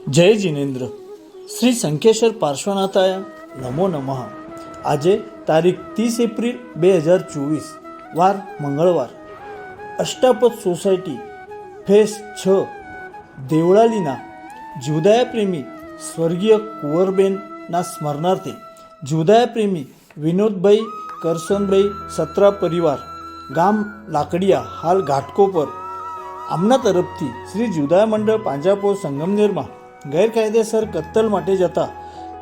જય જિનેન્દ્ર. શ્રી શંખેશ્વર પાર્શ્વનાથાય નમો નમઃ. આજે તારીખ 30 એપ્રિલ 2024, વાર મંગળવાર. અષ્ટાપદ સોસાયટી ફેસ 6 દેવળાલીના જીવદયા પ્રેમી સ્વર્ગીય કુંવરબેનના સ્મરણાર્થે જીવદયા પ્રેમી વિનોદભાઈ કરશનભાઈ સત્રા પરિવાર, ગામ લાકડિયા, હાલ ઘાટકો પર, આમના તરફથી શ્રી જીવદયા મંડળ પાંજાપોર સંગમનેરમાં ગેરકાયદેસર કત્તલ માટે જતા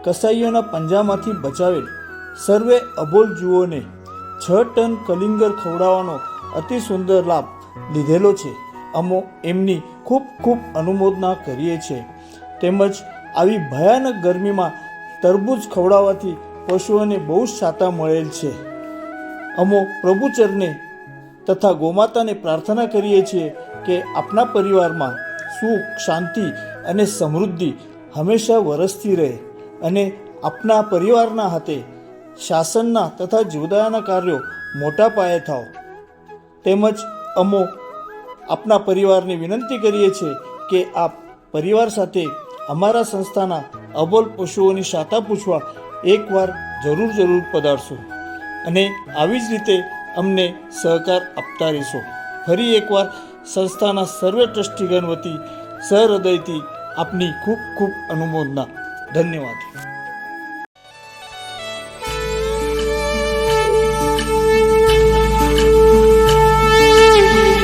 કસાઈઓના પંજામાંથી બચાવેલ સર્વે અબોલ જુઓને 6 ટન કલિંગર ખવડાવવાનો અતિ સુંદર લાભ લીધેલો છે. અમો એમની ખૂબ ખૂબ અનુમોદના કરીએ છીએ. તેમજ આવી ભયાનક ગરમીમાં તરબૂચ ખવડાવવાથી પશુઓને બહુ જ શાતા મળેલ છે. અમો પ્રભુચરને તથા ગોમાતાને પ્રાર્થના કરીએ છીએ કે આપના પરિવારમાં સુખ, શાંતિ અને સમૃદ્ધિ હંમેશા વરસતી રહે અને આપના પરિવારના હાથે શાસનના તથા જીવદયાના કાર્યો મોટા પાયે થાવ. તેમજ અમો આપના પરિવારને વિનંતી કરીએ છીએ કે આપ પરિવાર સાથે અમારા સંસ્થાના અબોલ પશુઓની શાતા પૂછવા એકવાર જરૂર પધારશો અને આવી જ રીતે અમને સહકાર આપતા રહેશો. ફરી એકવાર સંસ્થાના સર્વે ટ્રસ્ટીગણ વતી સહૃદયથી આપની ખૂબ ખૂબ અનુમોદના. ધન્યવાદ.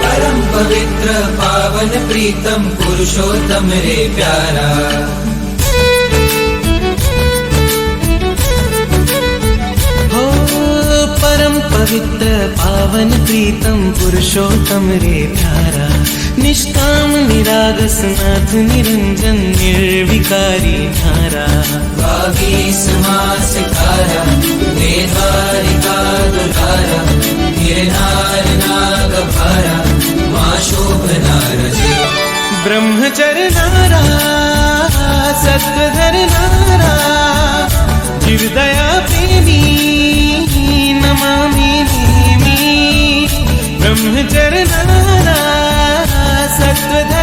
परम पवित्र पावन प्रीतम पुरुषोत्तम रे प्यारा, हो परम पवित्र पावन प्रीतम पुरुषोत्तम रे प्यारा, निष्काम निरागस नाथ निरंजन निर्विकारी नारा, 22 मास कारा वेदारिका दुलारा, गिरनार नाग भारा माँ शोभनार जे, ब्रह्मचर्य नारा सत्वधर नारा, जीवदया प्रेमी नमामि देवी, ब्रह्मचर्य नारा सत्वधर